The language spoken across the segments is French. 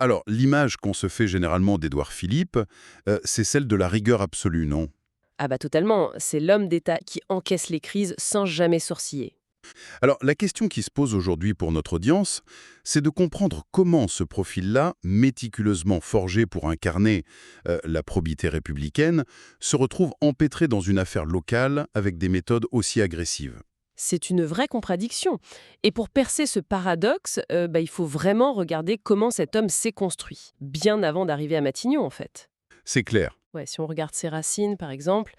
Alors, l'image qu'on se fait généralement d'Édouard Philippe, c'est celle de la rigueur absolue, non? Ah bah totalement, c'est l'homme d'État qui encaisse les crises sans jamais sourciller. Alors, la question qui se pose aujourd'hui pour notre audience, c'est de comprendre comment ce profil-là, méticuleusement forgé pour incarner la probité républicaine, se retrouve empêtré dans une affaire locale avec des méthodes aussi agressives. C'est une vraie contradiction. Et pour percer ce paradoxe, il faut vraiment regarder comment cet homme s'est construit, bien avant d'arriver à Matignon en fait. C'est clair. Ouais, si on regarde ses racines par exemple,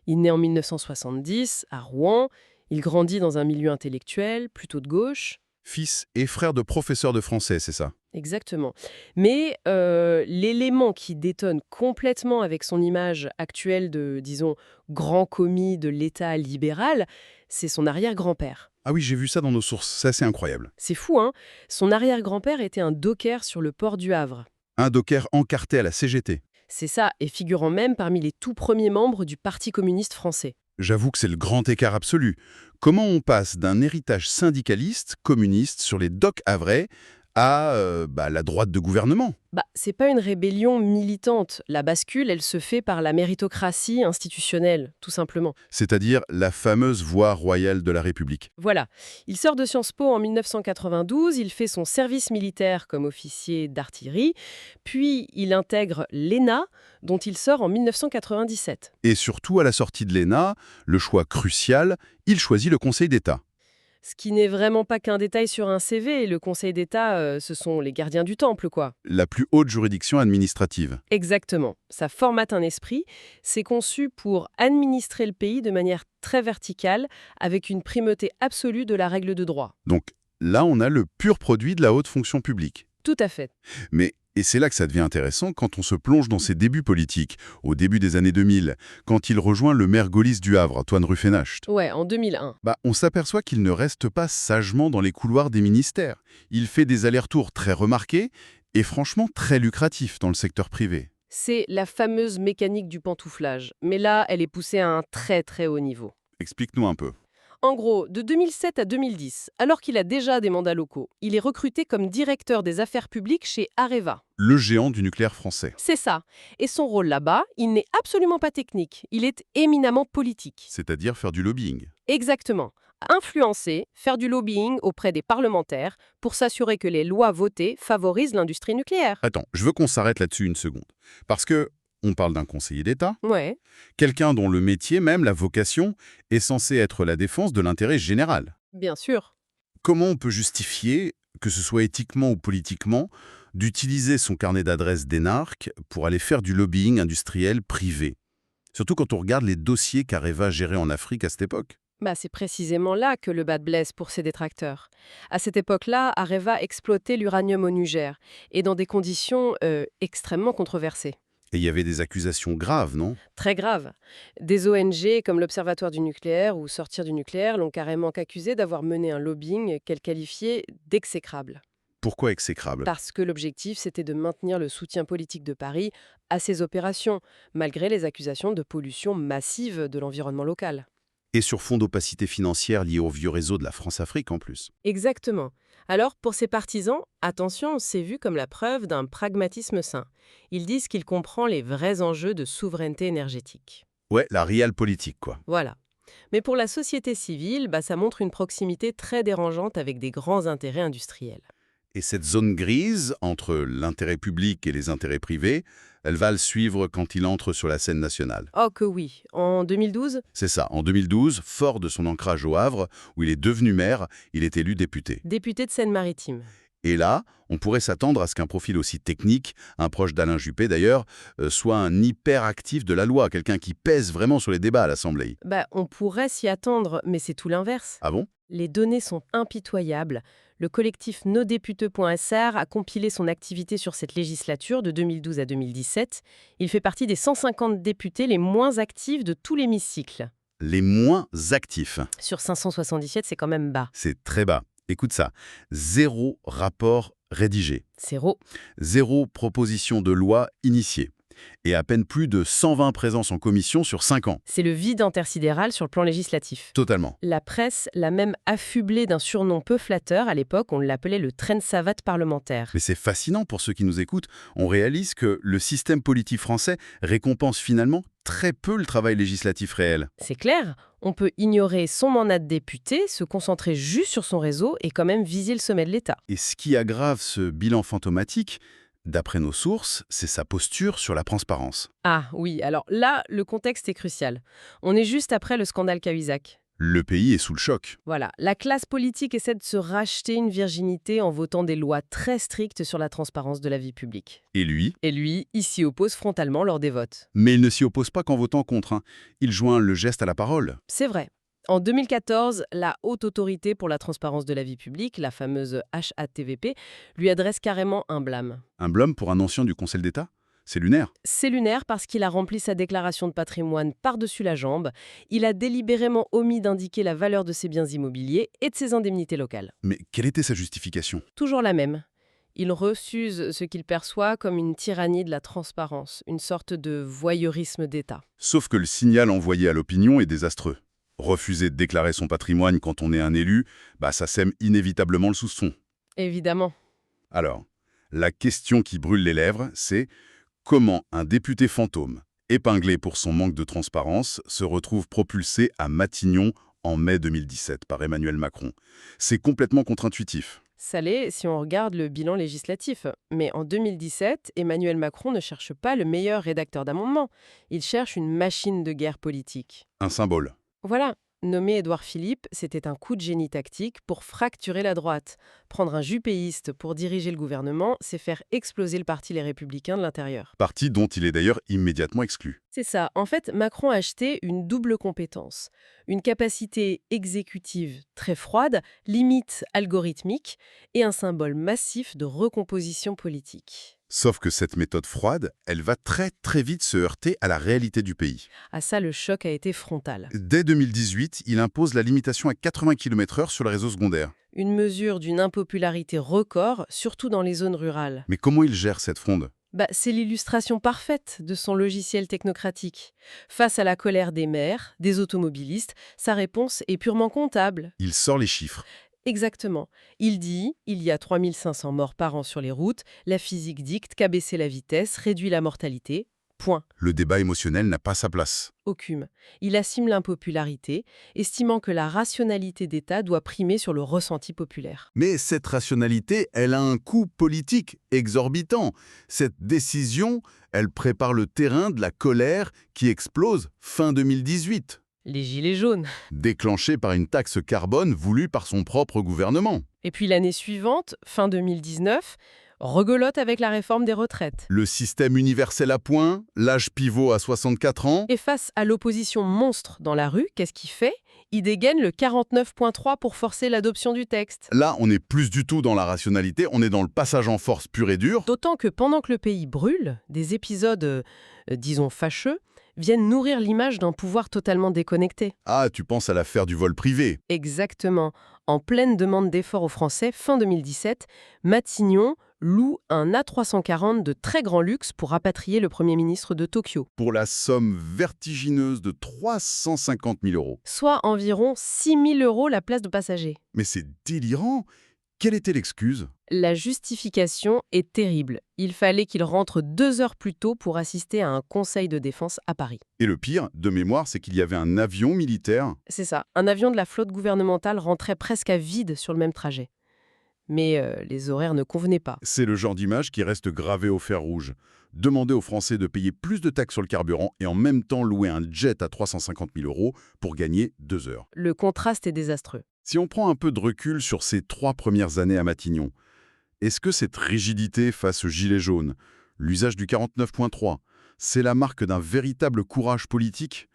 il naît en 1970 à Rouen, il grandit dans un milieu intellectuel, plutôt de gauche. Fils et frère de professeur de français, c'est ça? Exactement. Mais l'élément qui détonne complètement avec son image actuelle de, disons, grand commis de l'État libéral, c'est son arrière-grand-père. Ah oui, j'ai vu ça dans nos sources, c'est assez incroyable. C'est fou, hein? Son arrière-grand-père était un docker sur le port du Havre. Un docker encarté à la CGT. C'est ça, et figurant même parmi les tout premiers membres du Parti communiste français. J'avoue que c'est le grand écart absolu. Comment on passe d'un héritage syndicaliste, communiste, sur les docks havrais, à la droite de gouvernement? Bah, c'est pas une rébellion militante. La bascule, elle se fait par la méritocratie institutionnelle, tout simplement. C'est-à-dire la fameuse voie royale de la République. Voilà. Il sort de Sciences Po en 1992, il fait son service militaire comme officier d'artillerie, puis il intègre l'ENA, dont il sort en 1997. Et surtout, à la sortie de l'ENA, le choix crucial, il choisit le Conseil d'État. Ce qui n'est vraiment pas qu'un détail sur un CV, le Conseil d'État, ce sont les gardiens du temple, quoi. La plus haute juridiction administrative. Exactement. Ça formate un esprit, c'est conçu pour administrer le pays de manière très verticale, avec une primauté absolue de la règle de droit. Donc là, on a le pur produit de la haute fonction publique. Tout à fait. Mais, et c'est là que ça devient intéressant, quand on se plonge dans ses débuts politiques, au début des années 2000, quand il rejoint le maire gaulliste du Havre, Antoine Ruffenacht, Ouais, en 2001. on s'aperçoit qu'il ne reste pas sagement dans les couloirs des ministères. Il fait des allers-retours très remarqués et franchement très lucratifs dans le secteur privé. C'est la fameuse mécanique du pantouflage, mais là, elle est poussée à un très très haut niveau. Explique-nous un peu. En gros, de 2007 à 2010, alors qu'il a déjà des mandats locaux, il est recruté comme directeur des affaires publiques chez Areva. Le géant du nucléaire français. C'est ça. Et son rôle là-bas, il n'est absolument pas technique, il est éminemment politique. C'est-à-dire faire du lobbying. Exactement. Influencer, faire du lobbying auprès des parlementaires pour s'assurer que les lois votées favorisent l'industrie nucléaire. Attends, je veux qu'on s'arrête là-dessus une seconde. Parce que on parle d'un conseiller d'État, Ouais, quelqu'un dont le métier, même la vocation, est censé être la défense de l'intérêt général. bien sûr. Comment on peut justifier, que ce soit éthiquement ou politiquement, d'utiliser son carnet d'adresses d'énarque pour aller faire du lobbying industriel privé? Surtout quand on regarde les dossiers qu'Areva gérait en Afrique à cette époque. Bah, c'est précisément là que le bas blesse pour ses détracteurs. À cette époque-là, Areva exploitait l'uranium au Niger, et dans des conditions extrêmement controversées. Et il y avait des accusations graves, non? Très graves. Des ONG comme l'Observatoire du nucléaire ou Sortir du nucléaire l'ont carrément accusé d'avoir mené un lobbying qu'elle qualifiait d'exécrable. Pourquoi exécrable? Parce que l'objectif, c'était de maintenir le soutien politique de Paris à ces opérations, malgré les accusations de pollution massive de l'environnement local. Et sur fond d'opacité financière liée au vieux réseau de la France-Afrique en plus. Exactement. Alors, pour ces partisans, attention, c'est vu comme la preuve d'un pragmatisme sain. Ils disent qu'il comprend les vrais enjeux de souveraineté énergétique. Ouais, la réelle politique, quoi. Voilà. Mais pour la société civile, ça montre une proximité très dérangeante avec des grands intérêts industriels. Et cette zone grise entre l'intérêt public et les intérêts privés, elle va le suivre quand il entre sur la scène nationale. Oh que oui. En 2012, C'est ça, en 2012, fort de son ancrage au Havre, où il est devenu maire, il est élu député. député de Seine-Maritime. Et là, on pourrait s'attendre à ce qu'un profil aussi technique, un proche d'Alain Juppé d'ailleurs, soit un hyperactif de la loi, quelqu'un qui pèse vraiment sur les débats à l'Assemblée. On pourrait s'y attendre, mais c'est tout l'inverse. Ah bon? Les données sont impitoyables. Le collectif nosdéputeux.fr a compilé son activité sur cette législature de 2012 à 2017. Il fait partie des 150 députés les moins actifs de tout l'hémicycle. Les moins actifs. Sur 577, c'est quand même bas. C'est très bas. Écoute ça, 0 rapport rédigé, Zéro. 0 proposition de loi initiée. Et à peine plus de 120 présences en commission sur 5 ans. C'est le vide intersidéral sur le plan législatif. Totalement. La presse l'a même affublé d'un surnom peu flatteur. À l'époque, on l'appelait le traîne savate parlementaire. Mais c'est fascinant pour ceux qui nous écoutent. On réalise que le système politique français récompense finalement très peu le travail législatif réel. C'est clair, on peut ignorer son mandat de député, se concentrer juste sur son réseau et quand même viser le sommet de l'État. Et ce qui aggrave ce bilan fantomatique, d'après nos sources, c'est sa posture sur la transparence. Ah oui, alors là, le contexte est crucial. On est juste après le scandale Cahuzac. Le pays est sous le choc. Voilà, la classe politique essaie de se racheter une virginité en votant des lois très strictes sur la transparence de la vie publique. Et lui? Et lui, il s'y oppose frontalement lors des votes. Mais il ne s'y oppose pas qu'en votant contre. Il joint le geste à la parole. C'est vrai. En 2014, la Haute Autorité pour la transparence de la vie publique, la fameuse HATVP, lui adresse carrément un blâme. Un blâme pour un ancien du Conseil d'État? C'est lunaire. C'est lunaire parce qu'il a rempli sa déclaration de patrimoine par-dessus la jambe. Il a délibérément omis d'indiquer la valeur de ses biens immobiliers et de ses indemnités locales. Mais quelle était sa justification? Toujours la même. Il refuse ce qu'il perçoit comme une tyrannie de la transparence, une sorte de voyeurisme d'État. Sauf que le signal envoyé à l'opinion est désastreux. Refuser de déclarer son patrimoine quand on est un élu, ça sème inévitablement le soupçon. Évidemment. Alors, la question qui brûle les lèvres, c'est comment un député fantôme, épinglé pour son manque de transparence, se retrouve propulsé à Matignon en mai 2017 par Emmanuel Macron. C'est complètement contre-intuitif. Ça l'est si on regarde le bilan législatif. Mais en 2017, Emmanuel Macron ne cherche pas le meilleur rédacteur d'amendements. Il cherche une machine de guerre politique. Un symbole. Voilà. Nommer Édouard Philippe, c'était un coup de génie tactique pour fracturer la droite. Prendre un juppéiste pour diriger le gouvernement, c'est faire exploser le parti Les Républicains de l'intérieur. Parti dont il est d'ailleurs immédiatement exclu. C'est ça. En fait, Macron a acheté une double compétence. Une capacité exécutive très froide, limite algorithmique, et un symbole massif de recomposition politique. Sauf que cette méthode froide, elle va très très vite se heurter à la réalité du pays. À ça, le choc a été frontal. Dès 2018, il impose la limitation à 80 km/h sur le réseau secondaire. Une mesure d'une impopularité record, surtout dans les zones rurales. Mais comment il gère cette fronde? C'est l'illustration parfaite de son logiciel technocratique. Face à la colère des maires, des automobilistes, sa réponse est purement comptable. Il sort les chiffres. Exactement. Il dit « Il y a 3500 morts par an sur les routes, la physique dicte qu'abaisser la vitesse réduit la mortalité. Point. » Le débat émotionnel n'a pas sa place. Aucune. Il assume l'impopularité, estimant que la rationalité d'État doit primer sur le ressenti populaire. Mais cette rationalité, elle a un coût politique exorbitant. Cette décision, elle prépare le terrain de la colère qui explose fin 2018. Les gilets jaunes. Déclenchée par une taxe carbone voulue par son propre gouvernement. Et puis l'année suivante, fin 2019, rebelote avec la réforme des retraites. Le système universel à points, l'âge pivot à 64 ans. Et face à l'opposition monstre dans la rue, qu'est-ce qu'il fait? Il dégaine le 49.3 pour forcer l'adoption du texte. Là, on n'est plus du tout dans la rationalité, on est dans le passage en force pur et dur. D'autant que pendant que le pays brûle, des épisodes, disons fâcheux, viennent nourrir l'image d'un pouvoir totalement déconnecté. Ah, tu penses à l'affaire du vol privé. Exactement. En pleine demande d'efforts aux Français, fin 2017, Matignon loue un A340 de très grand luxe pour rapatrier le Premier ministre de Tokyo. Pour la somme vertigineuse de 350 000 euros. Soit environ 6 000 € la place de passager. Mais c'est délirant. Quelle était l'excuse? La justification est terrible. Il fallait qu'il rentre 2 heures plus tôt pour assister à un conseil de défense à Paris. Et le pire, de mémoire, c'est qu'il y avait un avion militaire. C'est ça. Un avion de la flotte gouvernementale rentrait presque à vide sur le même trajet. Mais les horaires ne convenaient pas. C'est le genre d'image qui reste gravée au fer rouge. Demander aux Français de payer plus de taxes sur le carburant et en même temps louer un jet à 350 000 € pour gagner 2 heures. Le contraste est désastreux. Si on prend un peu de recul sur ces 3 premières années à Matignon, est-ce que cette rigidité face aux gilets jaunes, l'usage du 49.3, c'est la marque d'un véritable courage politique?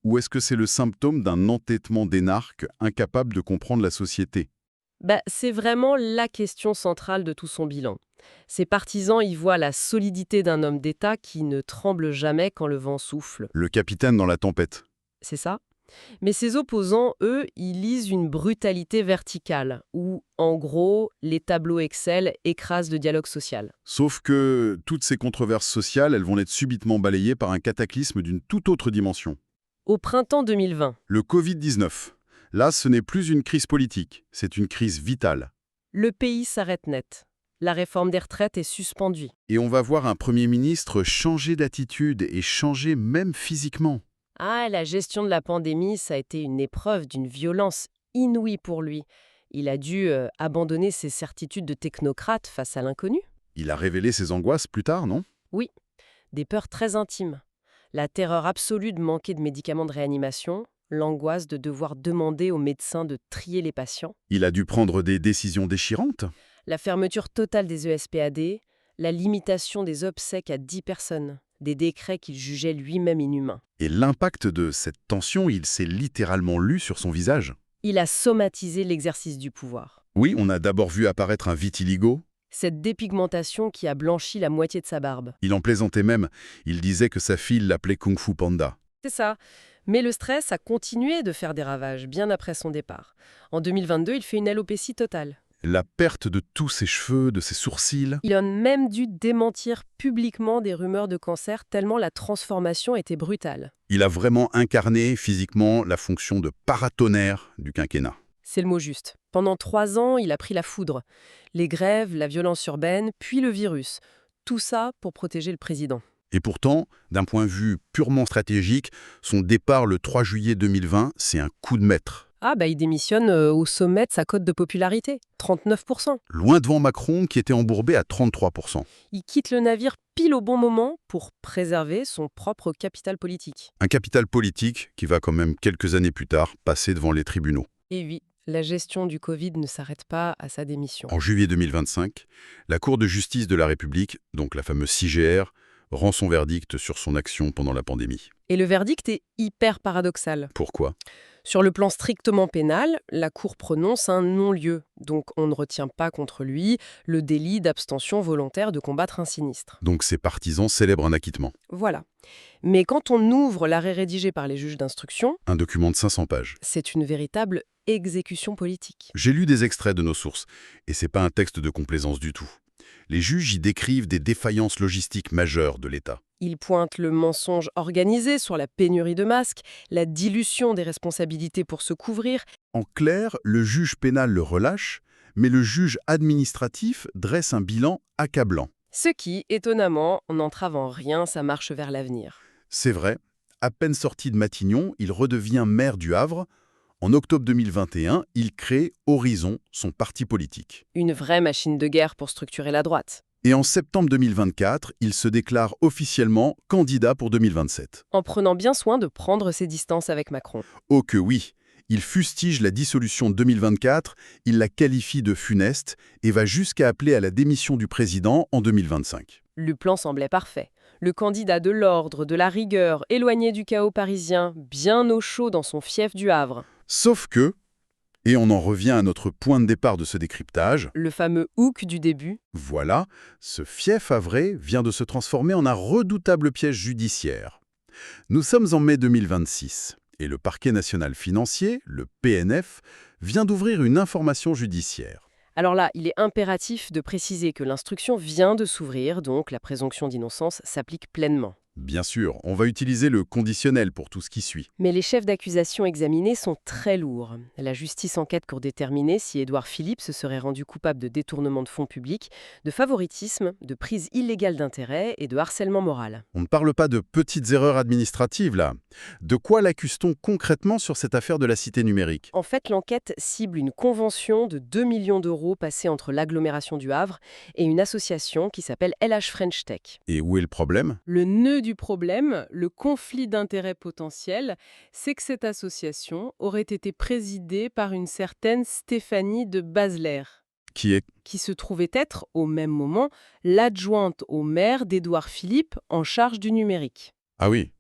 Ou est-ce que c'est le symptôme d'un entêtement d'énarque incapable de comprendre la société? C'est vraiment la question centrale de tout son bilan. Ses partisans y voient la solidité d'un homme d'État qui ne tremble jamais quand le vent souffle. Le capitaine dans la tempête. C'est ça. Mais ses opposants, eux, ils lisent une brutalité verticale, où, en gros, les tableaux Excel écrasent le dialogue social. Sauf que toutes ces controverses sociales, elles vont être subitement balayées par un cataclysme d'une toute autre dimension. Au printemps 2020, Le Covid-19. Là, ce n'est plus une crise politique, c'est une crise vitale. le pays s'arrête net. La réforme des retraites est suspendue. Et on va voir un Premier ministre changer d'attitude et changer même physiquement. Ah, la gestion de la pandémie, ça a été une épreuve d'une violence inouïe pour lui. Il a dû abandonner ses certitudes de technocrate face à l'inconnu. Il a révélé ses angoisses plus tard, non? Oui, des peurs très intimes. La terreur absolue de manquer de médicaments de réanimation, l'angoisse de devoir demander aux médecins de trier les patients, Il a dû prendre des décisions déchirantes. la fermeture totale des ESPAD, la limitation des obsèques à 10 personnes, des décrets qu'il jugeait lui-même inhumains. Et l'impact de cette tension, il s'est littéralement lu sur son visage. Il a somatisé l'exercice du pouvoir. Oui, on a d'abord vu apparaître un vitiligo. Cette dépigmentation qui a blanchi la moitié de sa barbe. Il en plaisantait même. Il disait que sa fille l'appelait Kung Fu Panda. C'est ça. Mais le stress a continué de faire des ravages bien après son départ. En 2022, il fait une alopécie totale. La perte de tous ses cheveux, de ses sourcils. Il a même dû démentir publiquement des rumeurs de cancer tellement la transformation était brutale. Il a vraiment incarné physiquement la fonction de paratonnerre du quinquennat. C'est le mot juste. Pendant 3 ans, il a pris la foudre. Les grèves, la violence urbaine, puis le virus. Tout ça pour protéger le président. Et pourtant, d'un point de vue purement stratégique, son départ le 3 juillet 2020, c'est un coup de maître. Ah il démissionne au sommet de sa cote de popularité, 39%. Loin devant Macron qui était embourbé à 33%. Il quitte le navire pile au bon moment pour préserver son propre capital politique. Un capital politique qui va quand même quelques années plus tard passer devant les tribunaux. Et oui, la gestion du Covid ne s'arrête pas à sa démission. En juillet 2025, la Cour de justice de la République, donc la fameuse CJR, rend son verdict sur son action pendant la pandémie. Et le verdict est hyper paradoxal. Pourquoi? Sur le plan strictement pénal, la Cour prononce un non-lieu, donc on ne retient pas contre lui le délit d'abstention volontaire de combattre un sinistre. Donc ses partisans célèbrent un acquittement. Voilà. Mais quand on ouvre l'arrêt rédigé par les juges d'instruction, Un document de 500 pages. c'est une véritable exécution politique. J'ai lu des extraits de nos sources, et c'est pas un texte de complaisance du tout. Les juges y décrivent des défaillances logistiques majeures de l'État. Il pointe le mensonge organisé sur la pénurie de masques, la dilution des responsabilités pour se couvrir. En clair, le juge pénal le relâche, mais le juge administratif dresse un bilan accablant. Ce qui, étonnamment, n'entrave en rien sa marche vers l'avenir. C'est vrai, à peine sorti de Matignon, il redevient maire du Havre. En octobre 2021, il crée Horizon, son parti politique. Une vraie machine de guerre pour structurer la droite. Et en septembre 2024, il se déclare officiellement candidat pour 2027. En prenant bien soin de prendre ses distances avec Macron. Oh que oui! Il fustige la dissolution de 2024, il la qualifie de funeste et va jusqu'à appeler à la démission du président en 2025. Le plan semblait parfait. Le candidat de l'ordre, de la rigueur, éloigné du chaos parisien, bien au chaud dans son fief du Havre. Sauf que, et on en revient à notre point de départ de ce décryptage, Le fameux hook du début. voilà, ce fief havrais vient de se transformer en un redoutable piège judiciaire. Nous sommes en mai 2026 et le parquet national financier, le PNF, vient d'ouvrir une information judiciaire. Alors là, il est impératif de préciser que l'instruction vient de s'ouvrir, donc la présomption d'innocence s'applique pleinement. Bien sûr, on va utiliser le conditionnel pour tout ce qui suit. Mais les chefs d'accusation examinés sont très lourds. La justice enquête pour déterminer si Édouard Philippe se serait rendu coupable de détournement de fonds publics, de favoritisme, de prise illégale d'intérêt et de harcèlement moral. On ne parle pas de petites erreurs administratives, là. De quoi l'accuse-t-on concrètement sur cette affaire de la cité numérique? En fait, l'enquête cible une convention de 2 millions d'euros passée entre l'agglomération du Havre et une association qui s'appelle LH French Tech. Et où est le problème? Le nœud du problème, le conflit d'intérêts potentiel, c'est que cette association aurait été présidée par une certaine Stéphanie de Basler, Qui est... qui se trouvait être, au même moment, l'adjointe au maire d'Édouard Philippe en charge du numérique. Ah oui,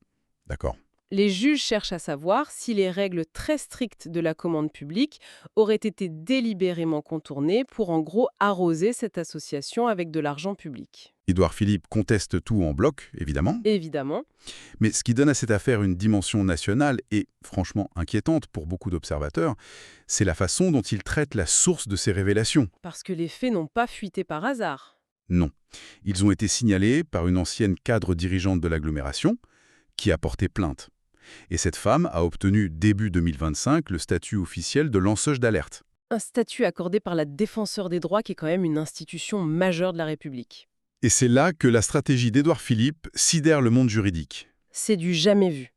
d'accord. Les juges cherchent à savoir si les règles très strictes de la commande publique auraient été délibérément contournées pour en gros arroser cette association avec de l'argent public. Édouard Philippe conteste tout en bloc, évidemment, Évidemment, mais ce qui donne à cette affaire une dimension nationale et franchement inquiétante pour beaucoup d'observateurs, c'est la façon dont il traite la source de ces révélations. parce que les faits n'ont pas fuité par hasard. Non. Ils ont été signalés par une ancienne cadre dirigeante de l'agglomération qui a porté plainte. Et cette femme a obtenu début 2025 le statut officiel de lanceuse d'alerte. Un statut accordé par la Défenseure des droits qui est quand même une institution majeure de la République. Et c'est là que la stratégie d'Édouard Philippe sidère le monde juridique. C'est du jamais vu.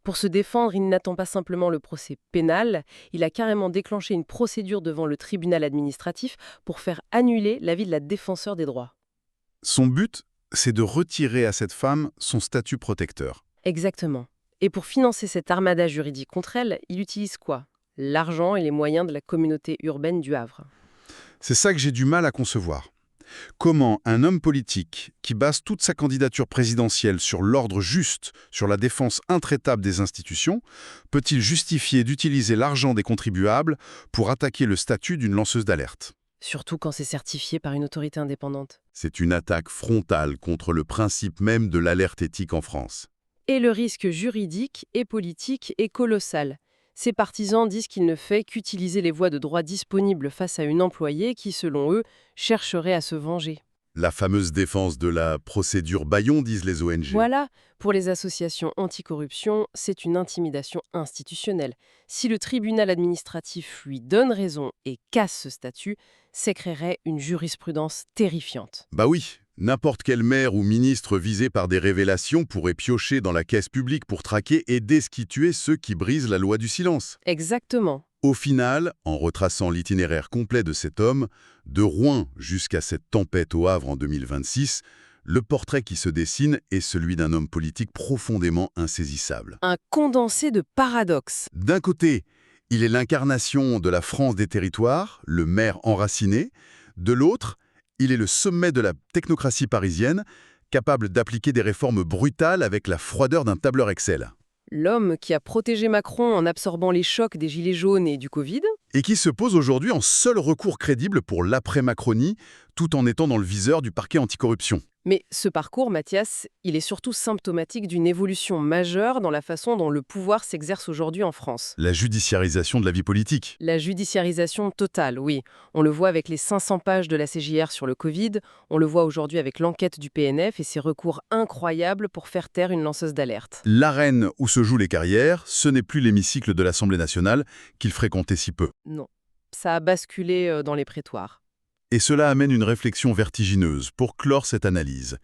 Pour se défendre, il n'attend pas simplement le procès pénal, il a carrément déclenché une procédure devant le tribunal administratif pour faire annuler l'avis de la Défenseure des droits. Son but, c'est de retirer à cette femme son statut protecteur. Exactement. Et pour financer cette armada juridique contre elle, il utilise quoi? L'argent et les moyens de la communauté urbaine du Havre. C'est ça que j'ai du mal à concevoir. Comment un homme politique qui base toute sa candidature présidentielle sur l'ordre juste, sur la défense intraitable des institutions, peut-il justifier d'utiliser l'argent des contribuables pour attaquer le statut d'une lanceuse d'alerte? Surtout quand c'est certifié par une autorité indépendante. C'est une attaque frontale contre le principe même de l'alerte éthique en France. Et le risque juridique et politique est colossal. Ses partisans disent qu'il ne fait qu'utiliser les voies de droit disponibles face à une employée qui, selon eux, chercherait à se venger. La fameuse défense de la procédure Bayon, disent les ONG. Voilà, pour les associations anticorruption, c'est une intimidation institutionnelle. Si le tribunal administratif lui donne raison et casse ce statut, s'écrirait une jurisprudence terrifiante. Bah oui, n'importe quel maire ou ministre visé par des révélations pourrait piocher dans la caisse publique pour traquer et destituer ceux qui brisent la loi du silence. Exactement. Au final, en retraçant l'itinéraire complet de cet homme, de Rouen jusqu'à cette tempête au Havre en 2026, le portrait qui se dessine est celui d'un homme politique profondément insaisissable. Un condensé de paradoxes. D'un côté, il est l'incarnation de la France des territoires, le maire enraciné. De l'autre, il est le sommet de la technocratie parisienne, capable d'appliquer des réformes brutales avec la froideur d'un tableur Excel. L'homme qui a protégé Macron en absorbant les chocs des gilets jaunes et du Covid. Et qui se pose aujourd'hui en seul recours crédible pour l'après-Macronie, tout en étant dans le viseur du parquet anticorruption. Mais ce parcours, Mathias, il est surtout symptomatique d'une évolution majeure dans la façon dont le pouvoir s'exerce aujourd'hui en France. La judiciarisation de la vie politique. La judiciarisation totale, oui. On le voit avec les 500 pages de la CJR sur le Covid, on le voit aujourd'hui avec l'enquête du PNF et ses recours incroyables pour faire taire une lanceuse d'alerte. L'arène où se jouent les carrières, ce n'est plus l'hémicycle de l'Assemblée nationale qu'il fréquentait si peu. Non, ça a basculé dans les prétoires. Et cela amène une réflexion vertigineuse pour clore cette analyse.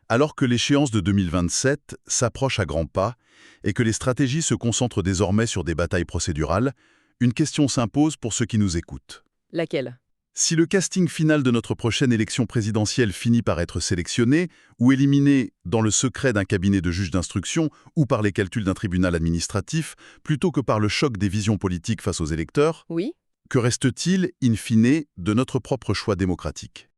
Alors que l'échéance de 2027 s'approche à grands pas et que les stratégies se concentrent désormais sur des batailles procédurales, une question s'impose pour ceux qui nous écoutent. Laquelle? Si le casting final de notre prochaine élection présidentielle finit par être sélectionné ou éliminé dans le secret d'un cabinet de juge d'instruction ou par les calculs d'un tribunal administratif, plutôt que par le choc des visions politiques face aux électeurs, Oui? que reste-t-il, in fine, de notre propre choix démocratique ?